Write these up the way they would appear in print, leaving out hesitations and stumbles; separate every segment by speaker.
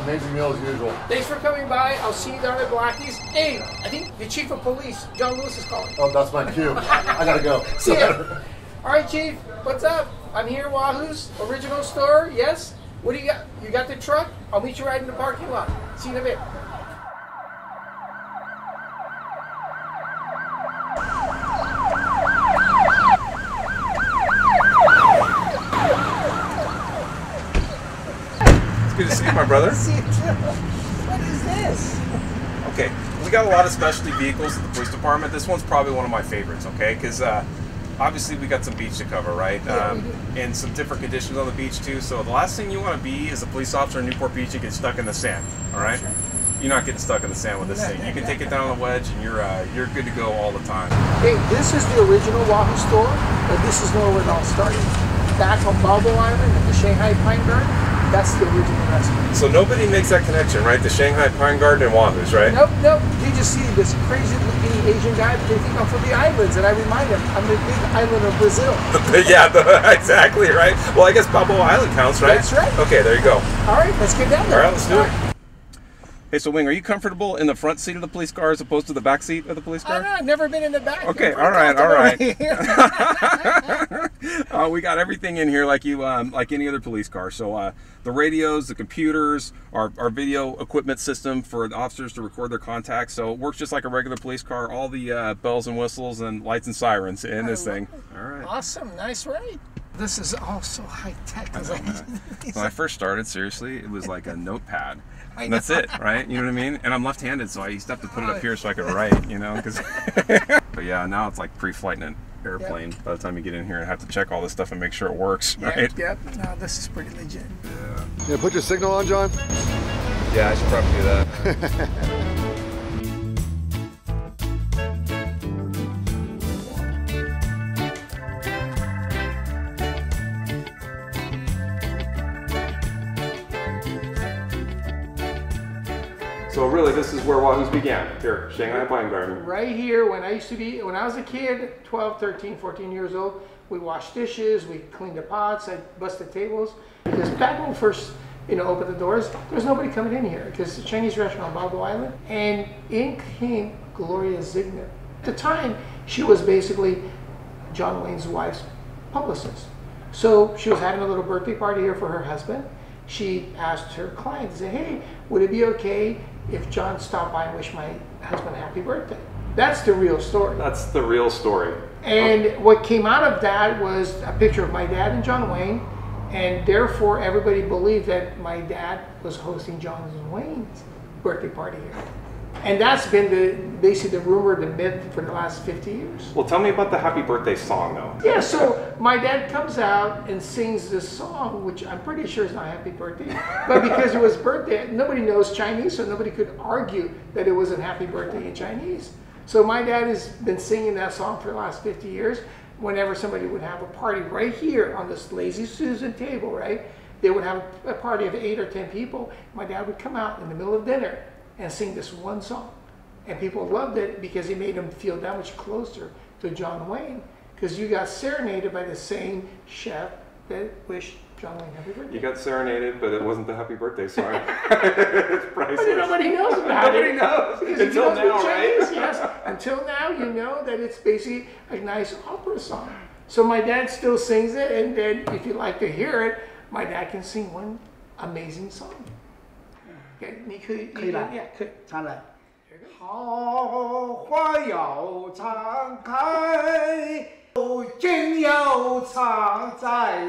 Speaker 1: Amazing meal as usual.
Speaker 2: Thanks for coming by. I'll see you down at Blackie's. Hey, I think the chief of police, John Lewis, is calling.
Speaker 1: Oh, that's my cue. I gotta go.
Speaker 2: See ya. All right, Chief. What's up? I'm here at Wahoo's original store. Yes. What do you got? You got the truck? I'll meet you right in the parking lot. See you in a bit.
Speaker 3: Good to see you, my brother.
Speaker 2: See you too. What is this?
Speaker 3: Okay, we got a lot of specialty vehicles at the police department. This one's probably one of my favorites, okay? Because obviously we got some beach to cover, right?
Speaker 2: Yeah, we do.
Speaker 3: And some different conditions on the beach too. So the last thing you want to be is a police officer in Newport Beach and get stuck in the sand, all right?
Speaker 2: Sure.
Speaker 3: You're not getting stuck in the sand with this thing. You can take it down on a wedge and you're good to go all the time.
Speaker 2: Hey, this is the original Wahoo store, but this is where it all started. Back on Balboa Island at the Shanghai Pine Garden, that's the original restaurant.
Speaker 3: So nobody makes that connection, right? The Shanghai Pine Garden and Wahoo's, right?
Speaker 2: Nope, nope. You just see this crazy looking Asian guy, but they think I'm from the islands, and I remind them, I'm the big island of Brazil.
Speaker 3: Yeah, exactly, right? Well, I guess Balboa Island counts, right?
Speaker 2: That's right.
Speaker 3: Okay, there you go.
Speaker 2: All right, let's get down there.
Speaker 3: All right, let's do it. Hey, so Wing, are you comfortable in the front seat of the police car as opposed to the back seat of the police car?
Speaker 2: I've never been in the back.
Speaker 3: Okay, all right, all right. We got everything in here like any other police car. So the radios, the computers, our video equipment system for the officers to record their contacts. So it works just like a regular police car. All the bells and whistles and lights and sirens in this thing. All right.
Speaker 2: Awesome, nice ride. This is all so high tech.
Speaker 3: When I first started, seriously, it was like a notepad. And that's it, right? You know what I mean? And I'm left-handed, so I used to have to put it up here so I could write, you know? But yeah, now it's like pre-flight in an airplane. By the time you get in here, I have to check all this stuff and make sure it works, right?
Speaker 2: Yep. No, this is pretty legit.
Speaker 3: Yeah.
Speaker 1: Yeah, put your signal on, John.
Speaker 3: Yeah, I should probably do that. So really, this is where Wahoo's began, here, Shanghai Pine Garden.
Speaker 2: Right here, when I was a kid, 12, 13, 14 years old, we washed dishes, we cleaned the pots, I busted tables. Because back when we first, opened the doors, there was nobody coming in here because it's a Chinese restaurant on Balboa Island. And in came Gloria Zignet. At the time, she was basically John Wayne's wife's publicist. So she was having a little birthday party here for her husband. She asked her client, say, hey, would it be okay if John stopped by and wished my husband a happy birthday? That's the real story.
Speaker 3: That's the real story.
Speaker 2: And what came out of that was a picture of my dad and John Wayne, and therefore everybody believed that my dad was hosting John Wayne's birthday party here. And that's been basically the rumor, the myth for the last 50 years.
Speaker 3: Well, tell me about the happy birthday song, though.
Speaker 2: Yeah, so my dad comes out and sings this song, which I'm pretty sure is not happy birthday. But because it was birthday, nobody knows Chinese, so nobody could argue that it wasn't happy birthday in Chinese. So my dad has been singing that song for the last 50 years. Whenever somebody would have a party right here on this Lazy Susan table, right? They would have a party of 8 or 10 people. My dad would come out in the middle of dinner and sing this one song. And people loved it because it made them feel that much closer to John Wayne. Because you got serenaded by the same chef that wished John Wayne happy birthday.
Speaker 3: You got serenaded, but it wasn't the happy birthday song. It's priceless.
Speaker 2: But nobody knows about
Speaker 3: Nobody
Speaker 2: it.
Speaker 3: knows.
Speaker 2: Because
Speaker 3: Until now, right?
Speaker 2: Yes. Until now, you know that it's basically a nice opera song. So my dad still sings it, and then if you like to hear it, my dad can sing one amazing song. Okay, 你可以
Speaker 4: 唱来。好花要常开，景要常在，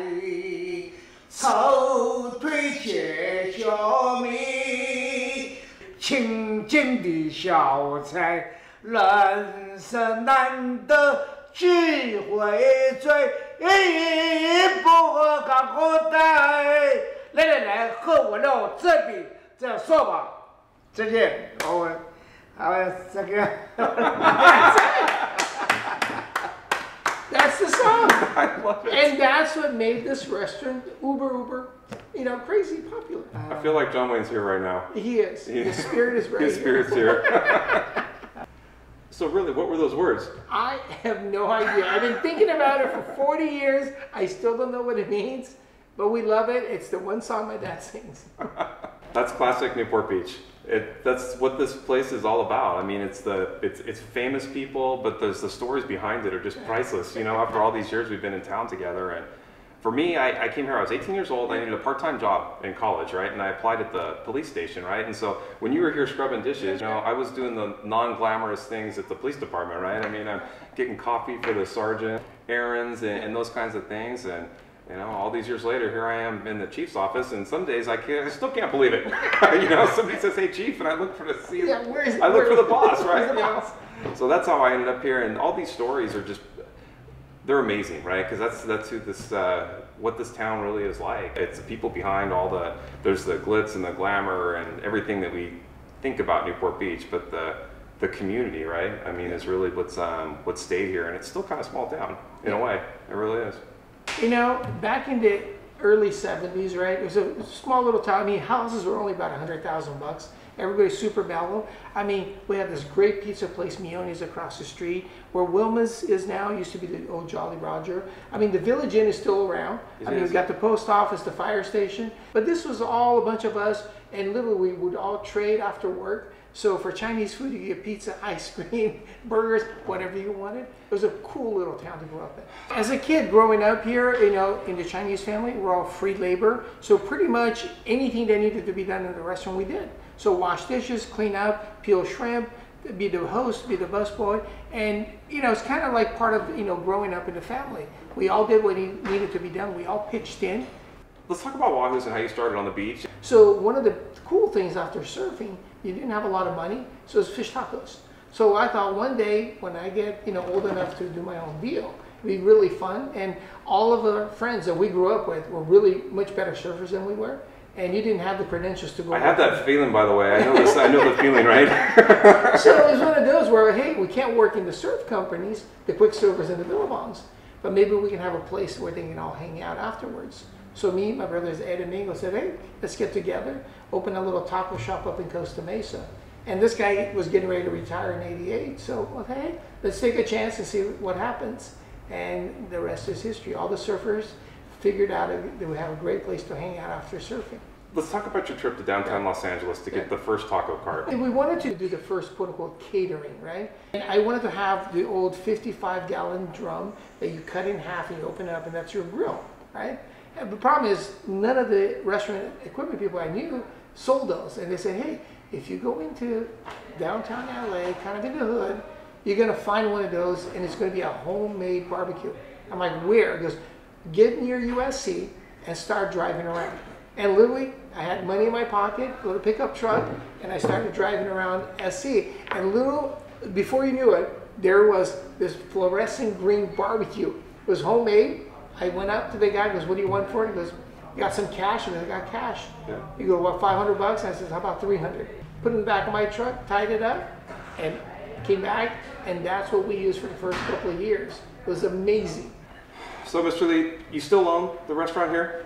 Speaker 4: 愁对解消弭，清静的小菜，人生难得机会最，不喝干喝呆。来，喝我了这里。这样说吧，再见，这个。
Speaker 2: That's the song.
Speaker 3: I love it.
Speaker 2: And that's what made this restaurant uber, crazy popular.
Speaker 3: I feel like John Wayne's here right now.
Speaker 2: He is. His spirit is right
Speaker 3: His spirit's here. So really, what were those words?
Speaker 2: I have no idea. I've been thinking about it for 40 years. I still don't know what it means, but we love it. It's the one song my dad sings.
Speaker 3: That's classic Newport Beach. That's what this place is all about. I mean, it's famous people, but the stories behind it are just priceless. You know, after all these years we've been in town together, and for me, I came here, I was 18 years old, I needed a part-time job in college, right? And I applied at the police station, right? And so when you were here scrubbing dishes, you know, I was doing the non-glamorous things at the police department, right? I mean, I'm getting coffee for the sergeant, errands, and those kinds of things. And you know, all these years later, here I am in the chief's office, and some days I still can't believe it. You know, somebody says, "Hey, chief," and I look for the I look for the boss, right? You know? So that's how I ended up here, and all these stories are they're amazing, right? Because that's who what this town really is like. It's the people behind there's the glitz and the glamour and everything that we think about Newport Beach, but the community, right? I mean, is really what's stayed here, and it's still kind of small town in a way. It really is.
Speaker 2: You know, back in the early 70s, right, it was a small little town. I mean, houses were only about $100,000. Everybody's super mellow. I mean, we have this great pizza place, Mione's, across the street. Where Wilma's is now, used to be the old Jolly Roger. I mean, the Village Inn is still around. I mean, we've got the post office, the fire station. But this was all a bunch of us, and literally we would all trade after work. So for Chinese food, you get pizza, ice cream, burgers, whatever you wanted. It was a cool little town to grow up in. As a kid growing up here, you know, in the Chinese family, we're all free labor. So pretty much anything that needed to be done in the restaurant, we did. So wash dishes, clean up, peel shrimp, be the host, be the busboy. And, you know, it's kind of like part of, you know, growing up in the family. We all did what needed to be done. We all pitched in.
Speaker 3: Let's talk about Wahoos and how you started on the beach.
Speaker 2: So one of the cool things after surfing, you didn't have a lot of money, so it's fish tacos. So I thought one day when I get, you know, old enough to do my own deal, it'd be really fun. And all of our friends that we grew up with were really much better surfers than we were. And you didn't have the credentials to go.
Speaker 3: I have that feeling, by the way. I know this. I know the feeling, right?
Speaker 2: So it was one of those where, hey, we can't work in the surf companies, the quick servers and the billabongs, but maybe we can have a place where they can all hang out afterwards. So me, my brothers Ed and Mingo said, hey, let's get together, open a little taco shop up in Costa Mesa. And this guy was getting ready to retire in '88, so well, hey, let's take a chance and see what happens. And the rest is history. All the surfers figured out that we have a great place to hang out after surfing.
Speaker 3: Let's talk about your trip to downtown Los Angeles to get the first taco cart.
Speaker 2: And we wanted to do the first quote-unquote catering, right? And I wanted to have the old 55-gallon drum that you cut in half and you open it up and that's your grill, right? And the problem is none of the restaurant equipment people I knew sold those. And they said, hey, if you go into downtown LA, kind of in the hood, you're gonna find one of those and it's gonna be a homemade barbecue. I'm like, where? He goes, get near USC and start driving around. And literally, I had money in my pocket, a little pickup truck, and I started driving around SC. And little, before you knew it, there was this fluorescent green barbecue. It was homemade. I went up to the guy, goes, what do you want for it? He goes, you got some cash? And I got cash. Yeah. You go, what, 500 bucks? I said, how about 300? Put it in the back of my truck, tied it up, and came back, and that's what we used for the first couple of years. It was amazing.
Speaker 3: So, Mr. Lee, you still own the restaurant here?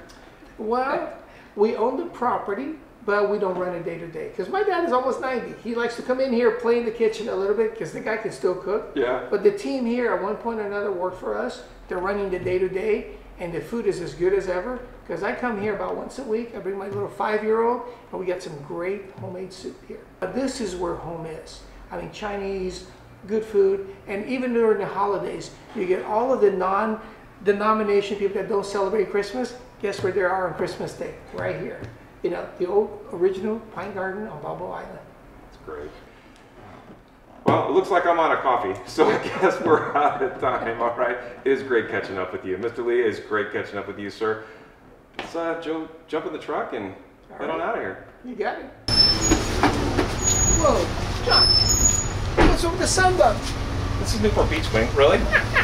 Speaker 2: Well, we own the property, but we don't run it day to day. Because my dad is almost 90. He likes to come in here, play in the kitchen a little bit, because the guy can still cook. Yeah. But the team here, at one point or another, worked for us. They're running the day to day, and the food is as good as ever. Because I come here about once a week. I bring my little 5-year-old, and we get some great homemade soup here. But this is where home is. I mean, Chinese, good food, and even during the holidays, you get all of the non-denomination people that don't celebrate Christmas. Guess where they are on Christmas Day? Right here. You know, the old original Pine Garden on Balboa Island.
Speaker 3: That's great. Well, it looks like I'm out of coffee, so I guess we're out of time. All right. It is great catching up with you. Mr. Lee, it is great catching up with you, sir. Let's jump in the truck and head on out of here.
Speaker 2: You got it. Whoa, John. What's with the sunbug?
Speaker 3: This is Newport Beach, Wing. Really?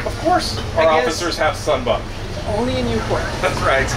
Speaker 3: Of course our officers have sunbug.
Speaker 2: Only in Newport.
Speaker 3: That's right.